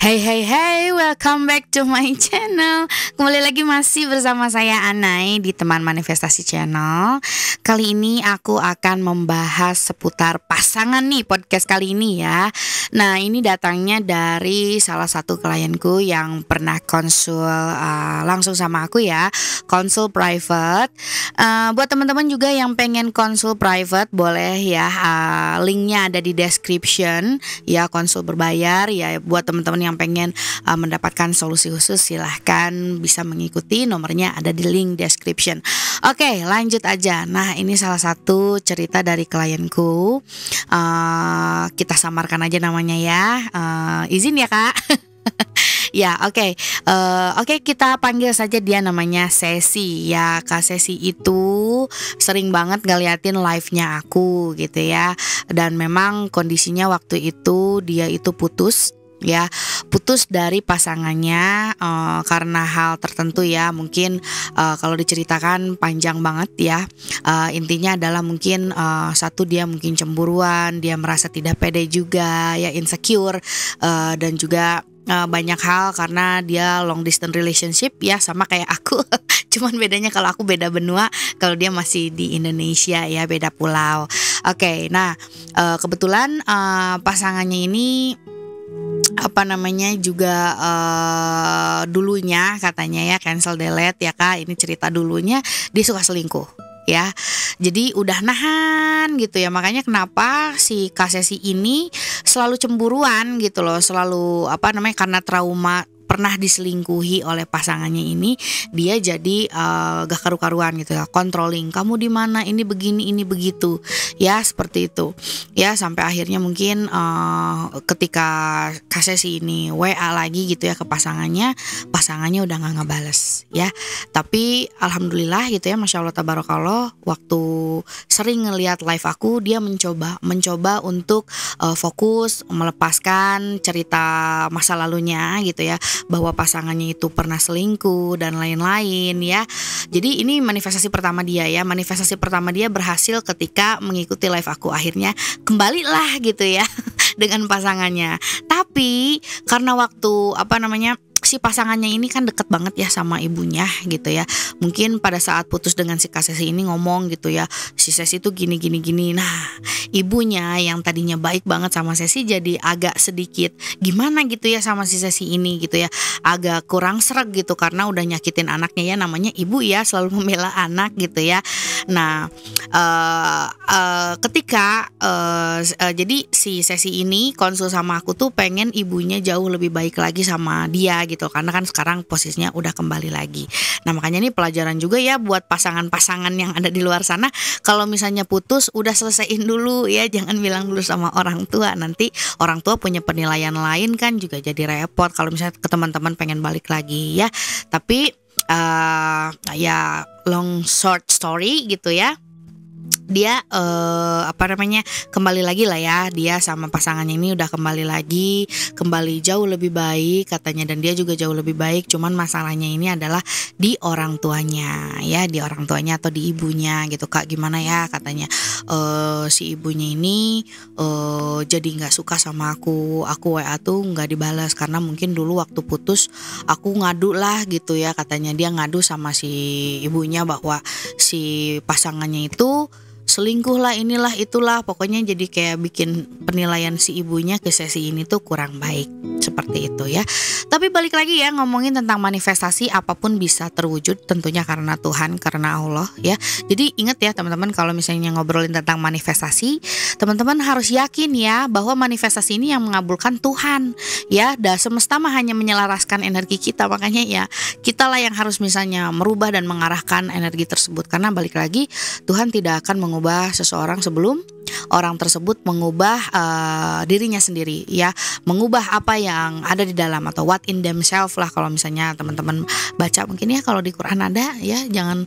Hey hey hey, welcome back to my channel. Kembali lagi masih bersama saya Anai di Teman Manifestasi Channel. Kali ini aku akan membahas seputar pasangan nih podcast kali ini ya. Nah, ini datangnya dari salah satu klienku yang pernah konsul langsung sama aku ya, konsul private. Buat teman-teman juga yang pengen konsul private boleh ya, linknya ada di description ya, konsul berbayar ya. Buat teman-teman yang pengen mendapatkan solusi khusus silahkan bisa mengikuti, nomornya ada di link description. Oke, lanjut aja. Nah, ini salah satu cerita dari klienku. Kita samarkan aja namanya ya. Izin ya Kak. Ya, oke. Oke, kita panggil saja dia namanya Sesi ya. Kak Sesi itu sering banget ngeliatin live-nya aku gitu ya. Dan memang kondisinya waktu itu dia itu putus dari pasangannya karena hal tertentu ya. Mungkin kalau diceritakan panjang banget ya. Intinya adalah mungkin satu, dia mungkin cemburuan, dia merasa tidak pede juga ya, insecure, dan juga banyak hal karena dia long distance relationship ya, sama kayak aku. Cuman bedanya kalau aku beda benua, kalau dia masih di Indonesia ya, beda pulau. Oke, nah kebetulan pasangannya ini juga dulunya katanya ya cancel delete ya Kak. Ini cerita dulunya dia suka selingkuh ya. Jadi udah nahan gitu ya. Makanya kenapa si Kak Sesi ini selalu cemburuan gitu loh. Selalu karena trauma pernah diselingkuhi oleh pasangannya ini, dia jadi gak karu-karuan gitu ya, controlling, kamu di mana, ini begini, ini begitu ya, seperti itu ya. Sampai akhirnya mungkin ketika Kasesi ini WA lagi gitu ya ke pasangannya udah gak ngebales ya. Tapi alhamdulillah gitu ya, Masya Allah tabarakallah, waktu sering ngelihat live aku, dia mencoba untuk fokus melepaskan cerita masa lalunya gitu ya, bahwa pasangannya itu pernah selingkuh dan lain-lain ya. Jadi ini manifestasi pertama dia ya. Manifestasi pertama dia berhasil ketika mengikuti live aku. Akhirnya kembalilah gitu ya dengan pasangannya. Tapi karena waktu si pasangannya ini kan deket banget ya sama ibunya gitu ya. Mungkin pada saat putus dengan si Kak Sesi ini ngomong gitu ya, si Sesi tuh gini. Nah, ibunya yang tadinya baik banget sama Sesi jadi agak sedikit gimana gitu ya sama si Sesi ini gitu ya. Agak kurang sreg gitu karena udah nyakitin anaknya ya, namanya ibu ya, selalu membela anak gitu ya. Nah, ketika jadi si Sesi ini konsul sama aku tuh pengen ibunya jauh lebih baik lagi sama dia gitu, karena kan sekarang posisinya udah kembali lagi. Nah, makanya ini pelajaran juga ya buat pasangan-pasangan yang ada di luar sana. Kalau misalnya putus, udah selesaiin dulu ya, jangan bilang dulu sama orang tua. Nanti orang tua punya penilaian lain kan, juga jadi repot kalau misalnya ke teman-teman pengen balik lagi ya. Tapi ya long short story gitu ya, dia kembali lagi lah ya. Dia sama pasangannya ini udah kembali jauh lebih baik katanya, dan dia juga jauh lebih baik. Cuman masalahnya ini adalah di orang tuanya ya, di orang tuanya atau di ibunya gitu Kak. Gimana ya katanya, si ibunya ini jadi nggak suka sama aku WA tuh nggak dibalas karena mungkin dulu waktu putus aku ngadu lah gitu ya. Katanya dia ngadu sama si ibunya bahwa si pasangannya itu selingkuh lah, inilah itulah, pokoknya jadi kayak bikin penilaian si ibunya ke Sesi ini tuh kurang baik, seperti itu ya. Tapi balik lagi ya, ngomongin tentang manifestasi, apapun bisa terwujud tentunya karena Tuhan, karena Allah ya. Jadi ingat ya teman-teman, kalau misalnya ngobrolin tentang manifestasi, teman-teman harus yakin ya bahwa manifestasi ini yang mengabulkan Tuhan ya. Dan semesta mah hanya menyelaraskan energi kita, makanya ya kitalah yang harus misalnya merubah dan mengarahkan energi tersebut. Karena balik lagi, Tuhan tidak akan mengubah seseorang sebelum orang tersebut mengubah dirinya sendiri ya, mengubah apa yang ada di dalam atau what in themselves lah. Kalau misalnya teman-teman baca mungkin ya, kalau di Quran ada ya, jangan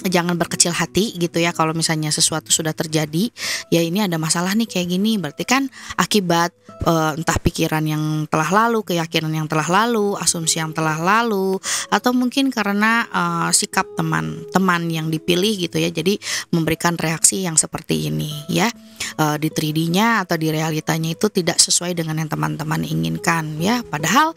jangan berkecil hati gitu ya. Kalau misalnya sesuatu sudah terjadi, ya ini ada masalah nih kayak gini, berarti kan akibat entah pikiran yang telah lalu, keyakinan yang telah lalu, asumsi yang telah lalu, atau mungkin karena sikap teman-teman yang dipilih gitu ya. Jadi memberikan reaksi yang seperti ini ya. Di 3D-nya atau di realitanya itu tidak sesuai dengan yang teman-teman inginkan ya. Padahal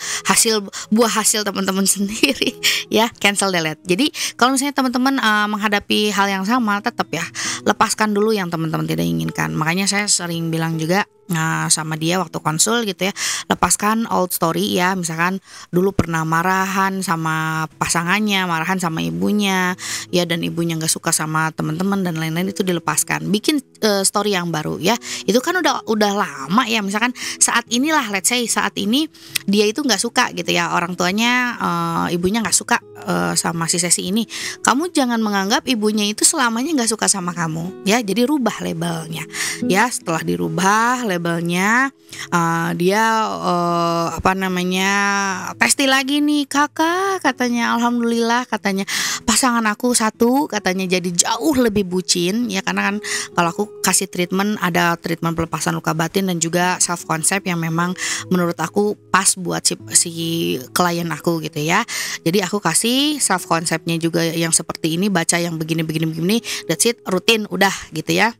buah hasil teman-teman sendiri ya. Cancel, delete. Jadi kalau misalnya teman-teman menghadapi hal yang sama, tetap ya lepaskan dulu yang teman-teman tidak inginkan. Makanya saya sering bilang juga sama dia waktu konsul gitu ya, lepaskan old story ya. Misalkan dulu pernah marahan sama pasangannya, marahan sama ibunya ya, dan ibunya nggak suka sama teman-teman dan lain-lain, itu dilepaskan, bikin story yang baru ya. Itu kan udah lama ya. Misalkan saat inilah, let's say saat ini dia itu nggak suka gitu ya, orang tuanya ibunya nggak suka sama si Sesi ini. Kamu jangan menganggap ibunya itu selamanya nggak suka sama kamu ya. Jadi rubah labelnya ya. Setelah dirubah labelnya, dia testi lagi nih, kakak katanya, alhamdulillah katanya pasangan aku satu katanya jadi jauh lebih bucin ya. Karena kan kalau aku kasih treatment, ada treatment pelepasan luka batin dan juga self concept yang memang menurut aku pas buat si klien aku gitu ya. Jadi aku kasih self conceptnya juga yang seperti ini, baca yang begini, that's it, rutin udah gitu ya.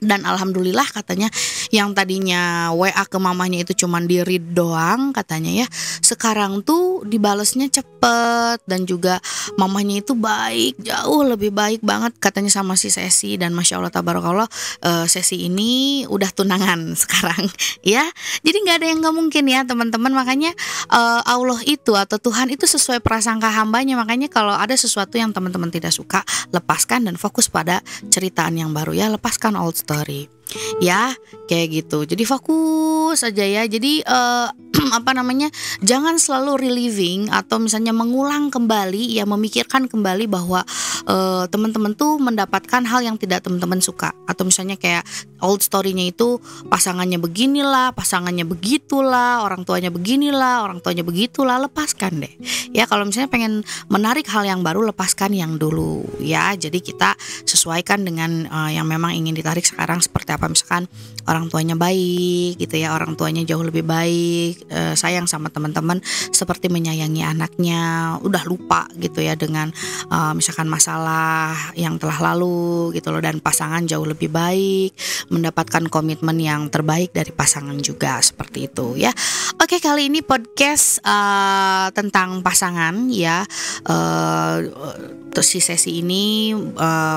Dan alhamdulillah katanya yang tadinya WA ke mamanya itu cuman di read doang katanya ya, sekarang tuh dibalesnya cepet, dan juga mamanya itu baik, jauh lebih baik banget katanya sama si Sesi. Dan Masya Allah tabarakallah, Sesi ini udah tunangan sekarang ya. Jadi gak ada yang gak mungkin ya teman-teman. Makanya Allah itu atau Tuhan itu sesuai prasangka hambanya. Makanya kalau ada sesuatu yang teman-teman tidak suka, lepaskan dan fokus pada ceritaan yang baru ya. Lepaskan old story ya, kayak gitu. Jadi fokus aja ya. Jadi jangan selalu reliving atau misalnya mengulang kembali ya, memikirkan kembali bahwa teman-teman tuh mendapatkan hal yang tidak teman-teman suka, atau misalnya kayak old story-nya itu pasangannya beginilah, pasangannya begitulah, orang tuanya beginilah, orang tuanya begitulah. Lepaskan deh ya. Kalau misalnya pengen menarik hal yang baru, lepaskan yang dulu ya. Jadi kita sesuaikan dengan yang memang ingin ditarik sekarang seperti apa. Misalkan orang tuanya baik gitu ya, orang tuanya jauh lebih baik, sayang sama teman-teman seperti menyayangi anaknya, udah lupa gitu ya dengan misalkan masalah yang telah lalu gitu loh. Dan pasangan jauh lebih baik, mendapatkan komitmen yang terbaik dari pasangan juga, seperti itu ya. Oke, kali ini podcast tentang pasangan ya. Terus si Sesi ini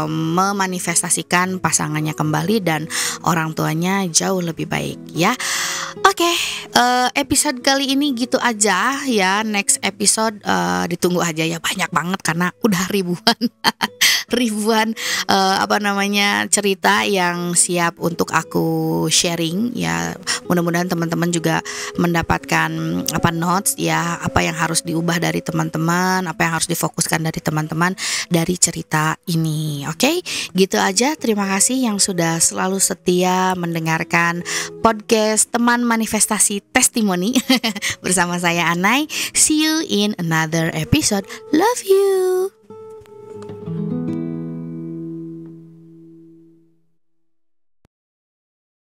memanifestasikan pasangannya kembali dan orang tuanya jauh lebih baik ya. Oke, episode kali ini gitu aja ya. Next episode ditunggu aja ya, banyak banget karena udah ribuan cerita yang siap untuk aku sharing ya. Mudah-mudahan teman-teman juga mendapatkan notes ya, apa yang harus diubah dari teman-teman, apa yang harus difokuskan dari teman-teman dari cerita ini. Oke, gitu aja. Terima kasih yang sudah selalu setia mendengarkan podcast Teman Manifestasi Testimoni bersama saya Anai. See you in another episode. Love you.